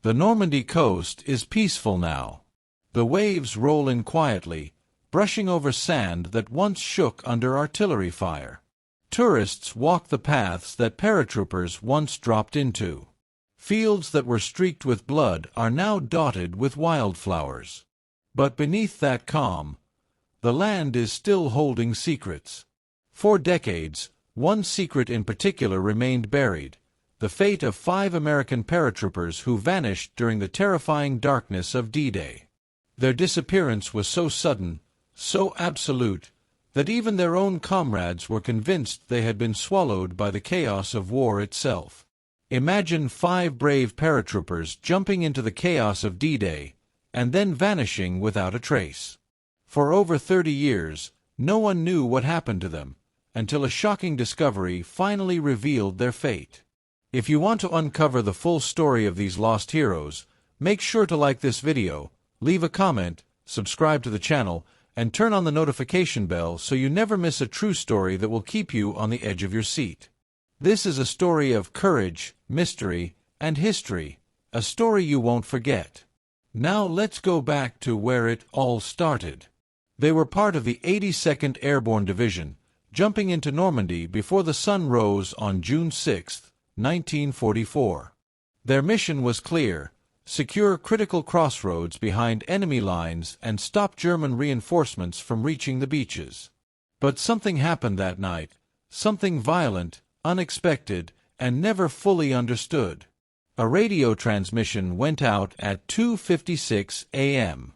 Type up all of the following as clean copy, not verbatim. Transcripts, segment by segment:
The Normandy coast is peaceful now. The waves roll in quietly, brushing over sand that once shook under artillery fire. Tourists walk the paths that paratroopers once dropped into. Fields that were streaked with blood are now dotted with wildflowers. But beneath that calm, the land is still holding secrets. For decades, one secret in particular remained buried: the fate of 5 American paratroopers who vanished during the terrifying darkness of D-Day. Their disappearance was so sudden, so absolute, that even their own comrades were convinced they had been swallowed by the chaos of war itself. Imagine 5 brave paratroopers jumping into the chaos of D-Day, and then vanishing without a trace. For over 30 years, no one knew what happened to them, until a shocking discovery finally revealed their fate. If you want to uncover the full story of these lost heroes, make sure to like this video, leave a comment, subscribe to the channel, and turn on the notification bell so you never miss a true story that will keep you on the edge of your seat. This is a story of courage, mystery, and history, a story you won't forget. Now let's go back to where it all started. They were part of the 82nd Airborne Division, jumping into Normandy before the sun rose on June 6, 1944. Their mission was clear: secure critical crossroads behind enemy lines and stop German reinforcements from reaching the beaches. But something happened that night, something violent, unexpected, and never fully understood. A radio transmission went out at 2:56 a.m.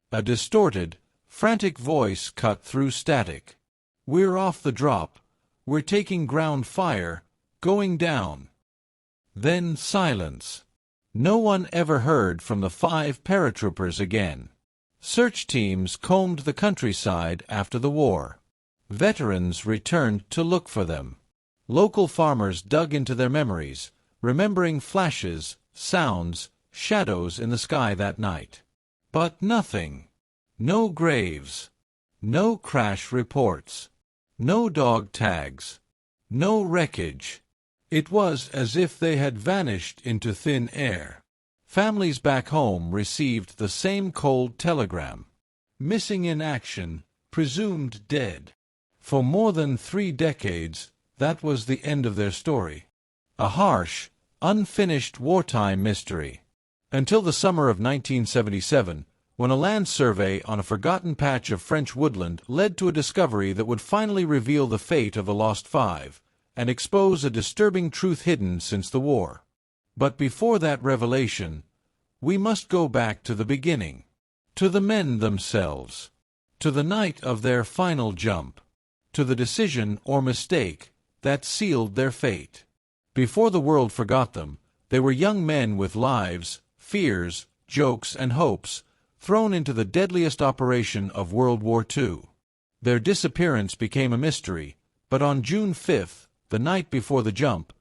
A distorted, frantic voice cut through static. "We're off the drop. We're taking ground fire. Going down." Then silence. No one ever heard from the 5 paratroopers again. Search teams combed the countryside after the war. Veterans returned to look for them. Local farmers dug into their memories, remembering flashes, sounds, shadows in the sky that night. But nothing. No graves. No crash reports. No dog tags. No wreckage. It was as if they had vanished into thin air. Families back home received the same cold telegram: missing in action, presumed dead. For more than 3 decades, that was the end of their story. A harsh, unfinished wartime mystery. Until the summer of 1977, when a land survey on a forgotten patch of French woodland led to a discovery that would finally reveal the fate of the lost 5, and expose a disturbing truth hidden since the war. But before that revelation, we must go back to the beginning. To the men themselves. To the night of their final jump. To the decision or mistake that sealed their fate. Before the world forgot them, they were young men with lives, fears, jokes, and hopes, thrown into the deadliest operation of World War II. Their disappearance became a mystery, but on June 5th, the night before the jump,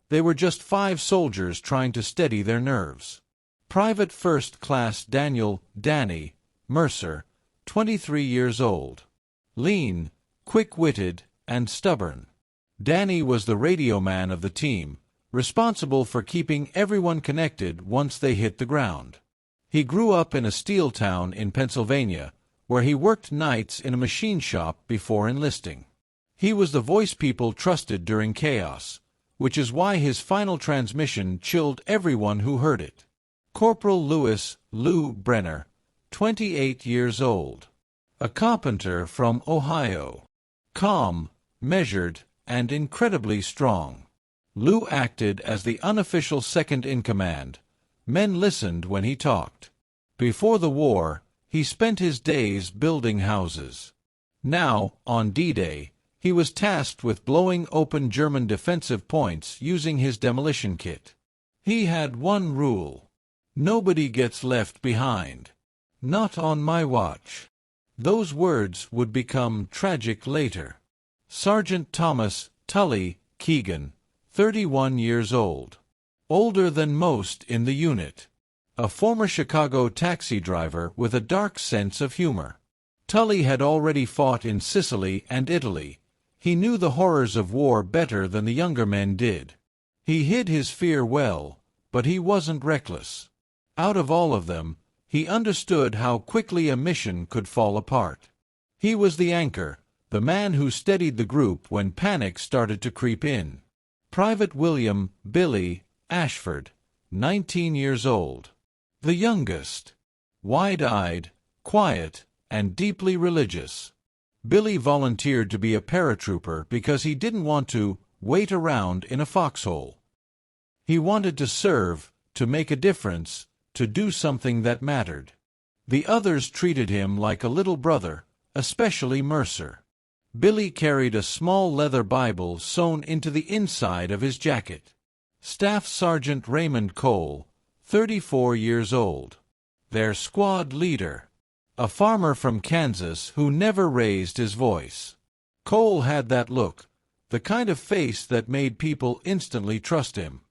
they were just 5 soldiers trying to steady their nerves. Private First Class Daniel "Danny" Mercer, 23 years old. Lean, quick-witted, and stubborn. Danny was the radio man of the team, responsible for keeping everyone connected once they hit the ground. He grew up in a steel town in Pennsylvania, where he worked nights in a machine shop before enlisting. He was the voice people trusted during chaos, which is why his final transmission chilled everyone who heard it. Corporal Lewis "Lou" Brenner, 28 years old. A carpenter from Ohio. Calm, measured, and incredibly strong. Lou acted as the unofficial second-in-command. Men listened when he talked. Before the war, he spent his days building houses. Now, on D-Day, he was tasked with blowing open German defensive points using his demolition kit. He had one rule: nobody gets left behind. Not on my watch. Those words would become tragic later. Sergeant Thomas "Tully" Keegan, 31 years old. Older than most in the unit. A former Chicago taxi driver with a dark sense of humor. Tully had already fought in Sicily and Italy. He knew the horrors of war better than the younger men did. He hid his fear well, but he wasn't reckless. Out of all of them, he understood how quickly a mission could fall apart. He was the anchor, the man who steadied the group when panic started to creep in. Private William "Billy" Ashford, 19 years old. The youngest. Wide-eyed, quiet, and deeply religious. Billy volunteered to be a paratrooper because he didn't want to wait around in a foxhole. He wanted to serve, to make a difference, to do something that mattered. The others treated him like a little brother, especially Mercer. Billy carried a small leather Bible sewn into the inside of his jacket. Staff Sergeant Raymond Cole, 34 years old. Their squad leader. A farmer from Kansas who never raised his voice. Cole had that look, the kind of face that made people instantly trust him.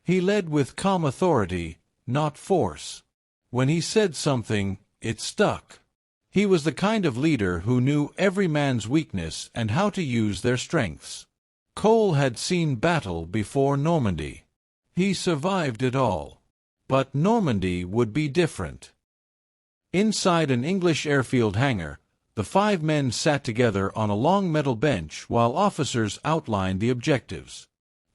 He led with calm authority, not force. When he said something, it stuck. He was the kind of leader who knew every man's weakness and how to use their strengths. Cole had seen battle before Normandy. He survived it all. But Normandy would be different. Inside an English airfield hangar, the 5 men sat together on a long metal bench while officers outlined the objectives.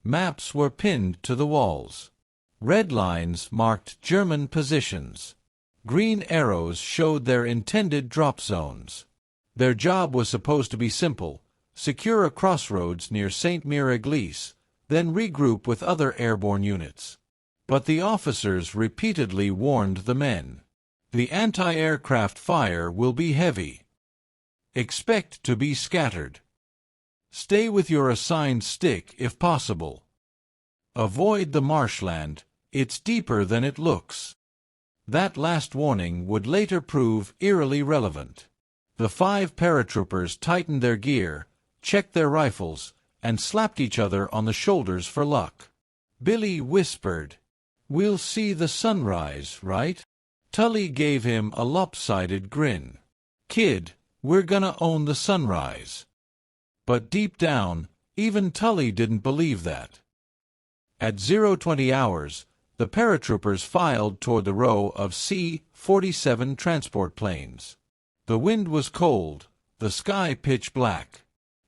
Maps were pinned to the walls. Red lines marked German positions. Green arrows showed their intended drop zones. Their job was supposed to be simple: secure a crossroads near Saint-Mire-Église, then regroup with other airborne units. But the officers repeatedly warned the men. The anti-aircraft fire will be heavy. Expect to be scattered. Stay with your assigned stick if possible. Avoid the marshland, it's deeper than it looks. That last warning would later prove eerily relevant. The 5 paratroopers tightened their gear, checked their rifles, and slapped each other on the shoulders for luck. Billy whispered, "We'll see the sunrise, right?" Tully gave him a lopsided grin. "Kid, we're gonna own the sunrise." But deep down, even Tully didn't believe that. At 0:20 hours, the paratroopers filed toward the row of C-47 transport planes. The wind was cold, the sky pitch black.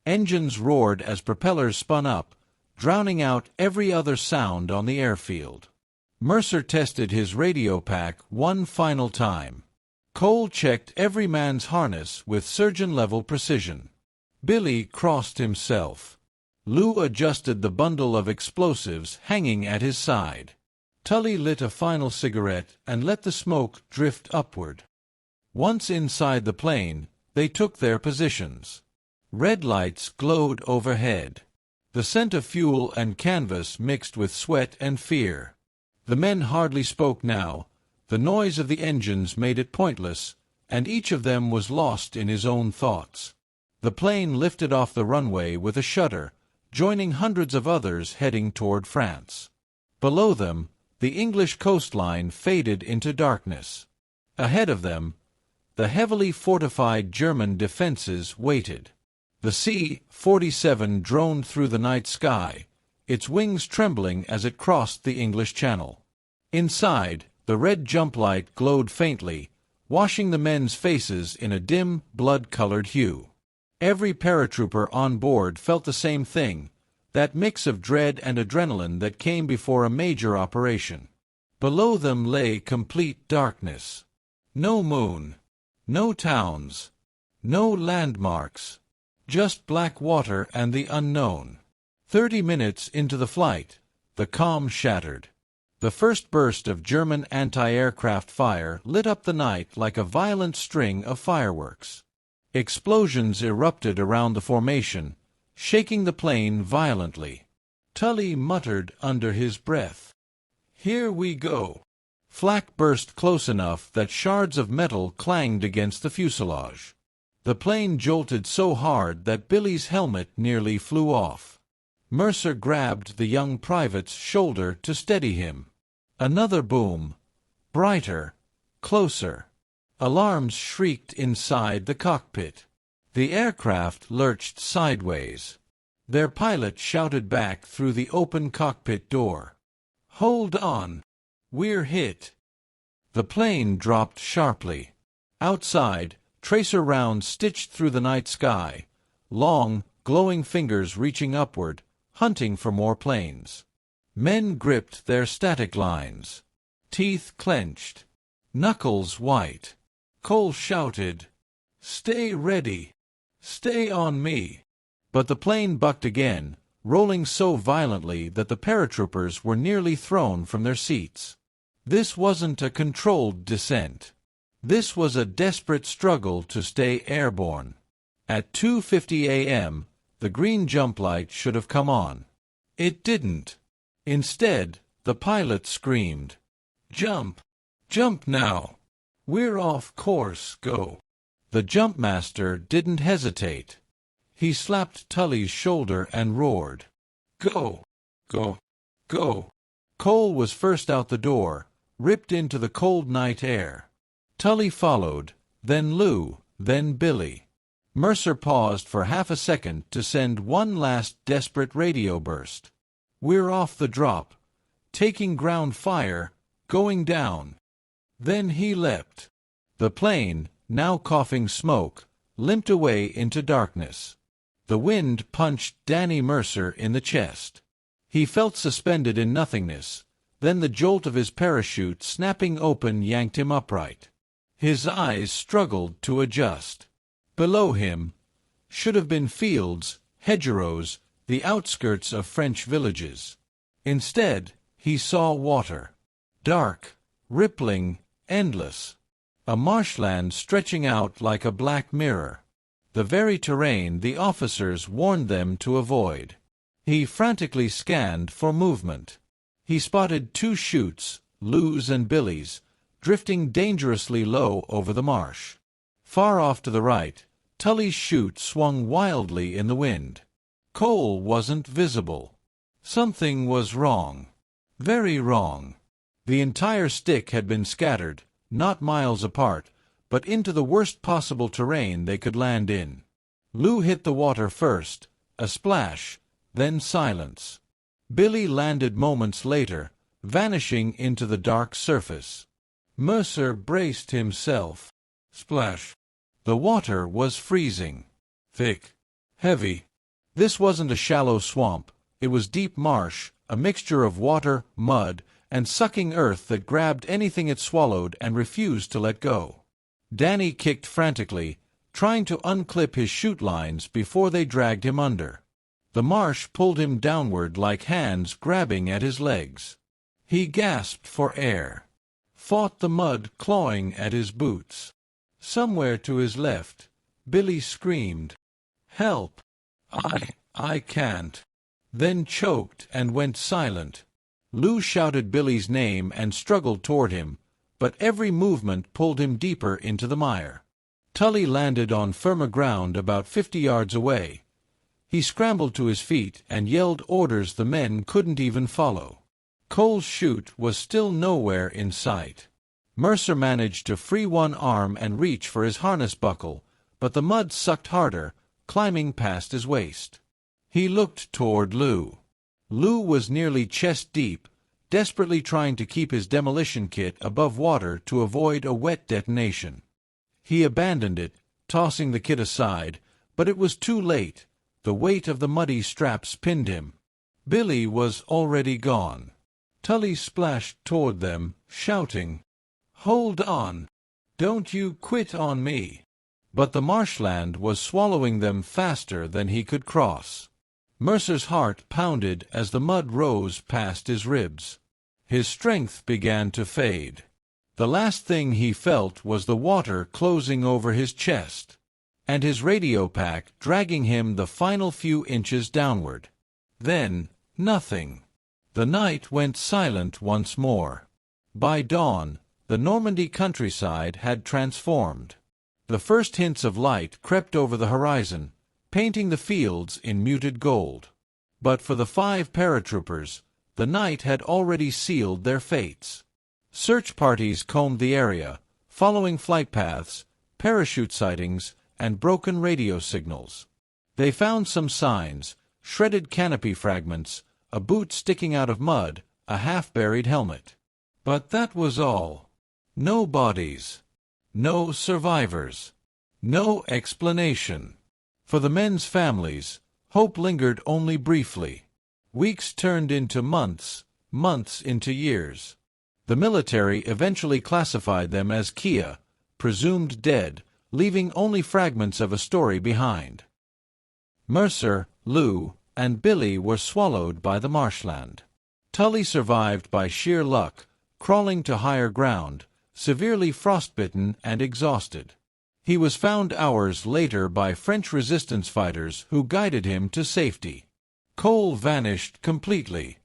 Engines roared as propellers spun up, drowning out every other sound on the airfield. Mercer tested his radio pack one final time. Cole checked every man's harness with surgeon-level precision. Billy crossed himself. Lou adjusted the bundle of explosives hanging at his side. Tully lit a final cigarette and let the smoke drift upward. Once inside the plane, they took their positions. Red lights glowed overhead. The scent of fuel and canvas mixed with sweat and fear. The men hardly spoke now. The noise of the engines made it pointless, and each of them was lost in his own thoughts. The plane lifted off the runway with a shudder, joining hundreds of others heading toward France. Below them, the English coastline faded into darkness. Ahead of them, the heavily fortified German defenses waited. The C-47 droned through the night sky, its wings trembling as it crossed the English Channel. Inside, the red jump light glowed faintly, washing the men's faces in a dim, blood-colored hue. Every paratrooper on board felt the same thing, that mix of dread and adrenaline that came before a major operation. Below them lay complete darkness. No moon, no towns, no landmarks, just black water and the unknown. 30 minutes into the flight, the calm shattered. The first burst of German anti-aircraft fire lit up the night like a violent string of fireworks. Explosions erupted around the formation, shaking the plane violently. Tully muttered under his breath, "Here we go." Flak burst close enough that shards of metal clanged against the fuselage. The plane jolted so hard that Billy's helmet nearly flew off. Mercer grabbed the young private's shoulder to steady him. Another boom. Brighter. Closer. Alarms shrieked inside the cockpit. The aircraft lurched sideways. Their pilot shouted back through the open cockpit door, "Hold on! We're hit!" The plane dropped sharply. Outside, tracer rounds stitched through the night sky, long, glowing fingers reaching upward, hunting for more planes. Men gripped their static lines. Teeth clenched. Knuckles white. Cole shouted, "Stay ready! Stay on me!" But the plane bucked again, rolling so violently that the paratroopers were nearly thrown from their seats. This wasn't a controlled descent. This was a desperate struggle to stay airborne. At 2:50 a.m., the green jump light should have come on. It didn't. Instead, the pilot screamed, "Jump! Jump now! We're off course, go!" The jumpmaster didn't hesitate. He slapped Tully's shoulder and roared, "Go! Go! Go!" Cole was first out the door, ripped into the cold night air. Tully followed, then Lou, then Billy. Mercer paused for half a second to send one last desperate radio burst. "We're off the drop. Taking ground fire. Going down." Then he leapt. The plane, now coughing smoke, limped away into darkness. The wind punched Danny Mercer in the chest. He felt suspended in nothingness. Then the jolt of his parachute snapping open yanked him upright. His eyes struggled to adjust. Below him should have been fields, hedgerows, the outskirts of French villages. Instead, he saw water. Dark, rippling, endless. A marshland stretching out like a black mirror. The very terrain the officers warned them to avoid. He frantically scanned for movement. He spotted two chutes, Lou's and Billy's, drifting dangerously low over the marsh. Far off to the right, Tully's chute swung wildly in the wind. Cole wasn't visible. Something was wrong. Very wrong. The entire stick had been scattered, not miles apart, but into the worst possible terrain they could land in. Lou hit the water first, a splash, then silence. Billy landed moments later, vanishing into the dark surface. Mercer braced himself. Splash. The water was freezing. Thick. Heavy. This wasn't a shallow swamp. It was deep marsh, a mixture of water, mud, and sucking earth that grabbed anything it swallowed and refused to let go. Danny kicked frantically, trying to unclip his chute lines before they dragged him under. The marsh pulled him downward like hands grabbing at his legs. He gasped for air. Fought the mud clawing at his boots. Somewhere to his left, Billy screamed, "Help! I can't." Then choked and went silent. Lou shouted Billy's name and struggled toward him, but every movement pulled him deeper into the mire. Tully landed on firmer ground about 50 yards away. He scrambled to his feet and yelled orders the men couldn't even follow. Cole's chute was still nowhere in sight. Mercer managed to free one arm and reach for his harness buckle, but the mud sucked harder, climbing past his waist. He looked toward Lou. Lou was nearly chest-deep, desperately trying to keep his demolition kit above water to avoid a wet detonation. He abandoned it, tossing the kit aside, but it was too late. The weight of the muddy straps pinned him. Billy was already gone. Tully splashed toward them, shouting, "Hold on! Don't you quit on me!" But the marshland was swallowing them faster than he could cross. Mercer's heart pounded as the mud rose past his ribs. His strength began to fade. The last thing he felt was the water closing over his chest, and his radio pack dragging him the final few inches downward. Then, nothing. The night went silent once more. By dawn, the Normandy countryside had transformed. The first hints of light crept over the horizon, painting the fields in muted gold. But for the 5 paratroopers, the night had already sealed their fates. Search parties combed the area, following flight paths, parachute sightings, and broken radio signals. They found some signs, shredded canopy fragments, a boot sticking out of mud, a half-buried helmet. But that was all. No bodies. No survivors. No explanation. For the men's families, hope lingered only briefly. Weeks turned into months, months into years. The military eventually classified them as Kia, presumed dead, leaving only fragments of a story behind. Mercer, Lou, and Billy were swallowed by the marshland. Tully survived by sheer luck, crawling to higher ground, severely frostbitten and exhausted. He was found hours later by French resistance fighters who guided him to safety. Cole vanished completely.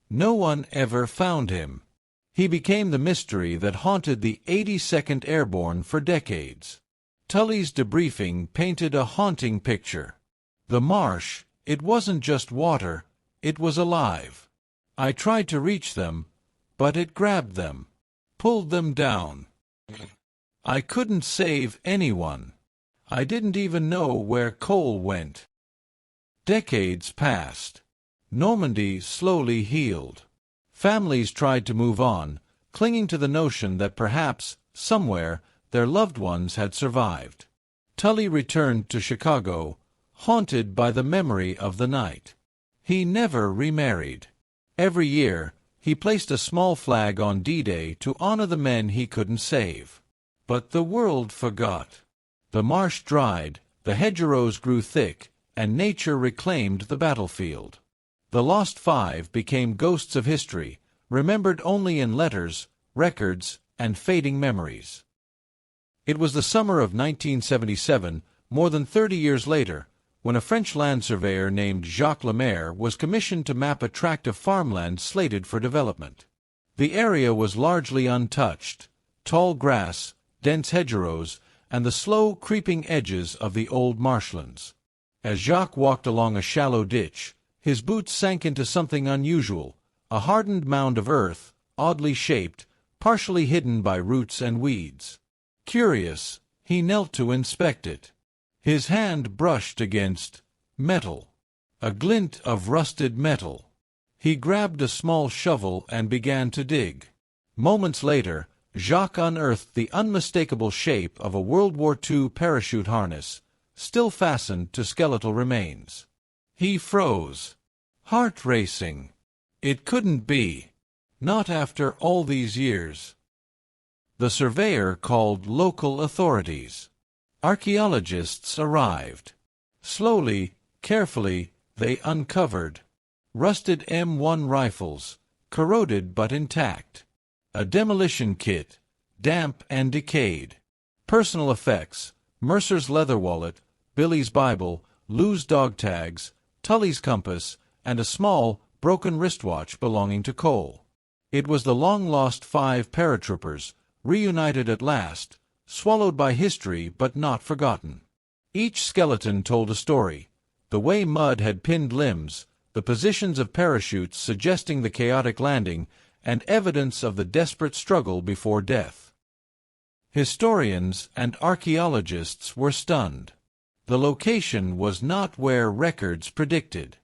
No one ever found him. He became the mystery that haunted the 82nd Airborne for decades. Tully's debriefing painted a haunting picture. The marsh, it wasn't just water, it was alive. I tried to reach them, but it grabbed them, pulled them down. I couldn't save anyone. I didn't even know where Cole went. Decades passed. Normandy slowly healed. Families tried to move on, clinging to the notion that perhaps, somewhere, their loved ones had survived. Tully returned to Chicago, haunted by the memory of the night. He never remarried. Every year, he placed a small flag on D-Day to honor the men he couldn't save. But the world forgot. The marsh dried, the hedgerows grew thick, and nature reclaimed the battlefield. The lost five became ghosts of history, remembered only in letters, records, and fading memories. It was the summer of 1977, more than 30 years later, when a French land surveyor named Jacques Lemaire was commissioned to map a tract of farmland slated for development. The area was largely untouched: tall grass, dense hedgerows, and the slow, creeping edges of the old marshlands. As Jacques walked along a shallow ditch, his boots sank into something unusual, a hardened mound of earth, oddly shaped, partially hidden by roots and weeds. Curious, he knelt to inspect it. His hand brushed against metal, a glint of rusted metal. He grabbed a small shovel and began to dig. Moments later, Jacques unearthed the unmistakable shape of a World War II parachute harness, still fastened to skeletal remains. He froze, heart racing. It couldn't be. Not after all these years. The surveyor called local authorities. Archaeologists arrived. Slowly, carefully, they uncovered rusted M1 rifles, corroded but intact. A demolition kit, damp and decayed. Personal effects: Mercer's leather wallet, Billy's Bible, Lou's dog tags, Tully's compass, and a small, broken wristwatch belonging to Cole. It was the long-lost 5 paratroopers, reunited at last, swallowed by history but not forgotten. Each skeleton told a story: the way mud had pinned limbs, the positions of parachutes suggesting the chaotic landing, and evidence of the desperate struggle before death. Historians and archaeologists were stunned. The location was not where records predicted.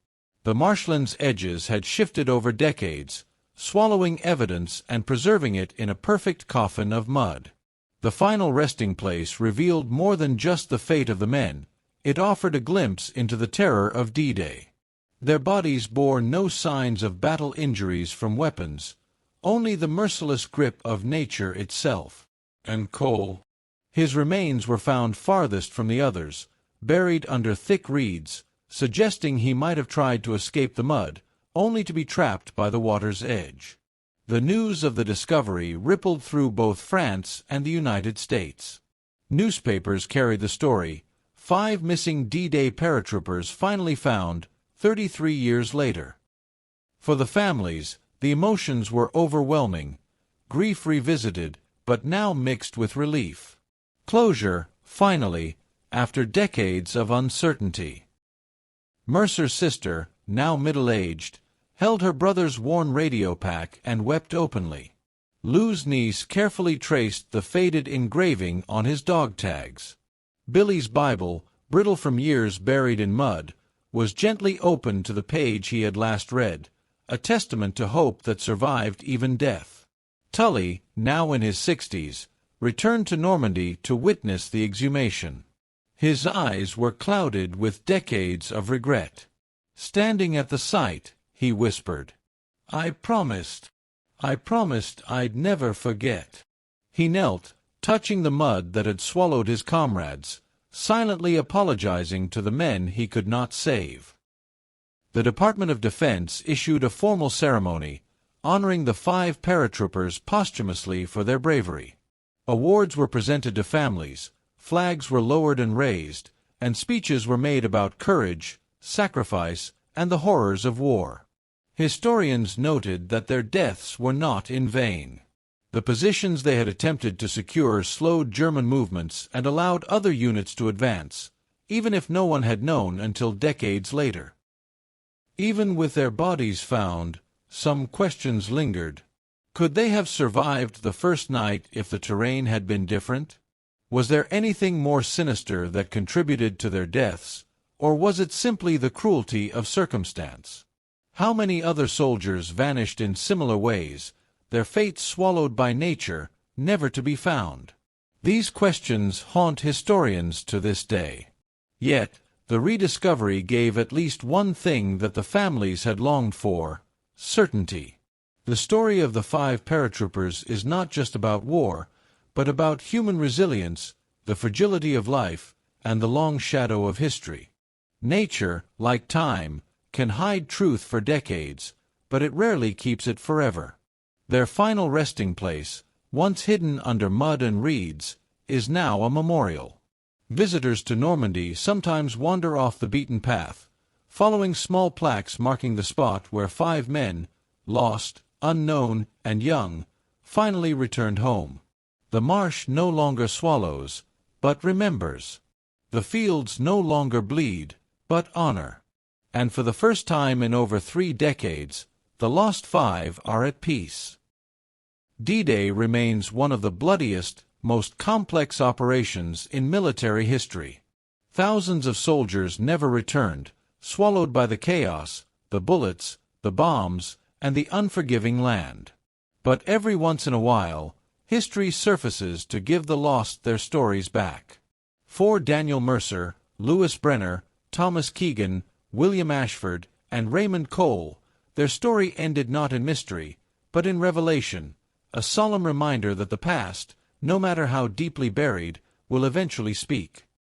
The marshland's edges had shifted over decades, swallowing evidence and preserving it in a perfect coffin of mud. The final resting place revealed more than just the fate of the men. It offered a glimpse into the terror of D-Day. Their bodies bore no signs of battle injuries from weapons, only the merciless grip of nature itself. And Cole? His remains were found farthest from the others, buried under thick reeds, suggesting he might have tried to escape the mud, only to be trapped by the water's edge. The news of the discovery rippled through both France and the United States. Newspapers carried the story: 5 missing D-Day paratroopers finally found, 33 years later. For the families, the emotions were overwhelming, grief revisited, but now mixed with relief. Closure, finally, after decades of uncertainty. Mercer's sister, now middle-aged, held her brother's worn radio pack and wept openly. Lou's niece carefully traced the faded engraving on his dog tags. Billy's Bible, brittle from years buried in mud, was gently opened to the page he had last read, a testament to hope that survived even death. Tully, now in his 60s, returned to Normandy to witness the exhumation. His eyes were clouded with decades of regret. Standing at the site, he whispered, I promised I'd never forget." He knelt, touching the mud that had swallowed his comrades, silently apologizing to the men he could not save. The Department of Defense issued a formal ceremony, honoring the 5 paratroopers posthumously for their bravery. Awards were presented to families, flags were lowered and raised, and speeches were made about courage, sacrifice, and the horrors of war. Historians noted that their deaths were not in vain. The positions they had attempted to secure slowed German movements and allowed other units to advance, even if no one had known until decades later. Even with their bodies found, some questions lingered. Could they have survived the first night if the terrain had been different? Was there anything more sinister that contributed to their deaths, or was it simply the cruelty of circumstance? How many other soldiers vanished in similar ways, their fates swallowed by nature, never to be found? These questions haunt historians to this day. Yet, the rediscovery gave at least one thing that the families had longed for: certainty. The story of the 5 paratroopers is not just about war, but about human resilience, the fragility of life, and the long shadow of history. Nature, like time, can hide truth for decades, but it rarely keeps it forever. Their final resting place, once hidden under mud and reeds, is now a memorial. Visitors to Normandy sometimes wander off the beaten path, following small plaques marking the spot where 5 men, lost, unknown, and young, finally returned home. The marsh no longer swallows, but remembers. The fields no longer bleed, but honor. And for the first time in over 3 decades, the lost 5 are at peace. D-Day remains one of the bloodiest, most complex operations in military history. Thousands of soldiers never returned, swallowed by the chaos, the bullets, the bombs, and the unforgiving land. But every once in a while, history surfaces to give the lost their stories back. For Daniel Mercer, Louis Brenner, Thomas Keegan, William Ashford, and Raymond Cole, their story ended not in mystery, but in revelation, a solemn reminder that the past, no matter how deeply buried, will eventually speak.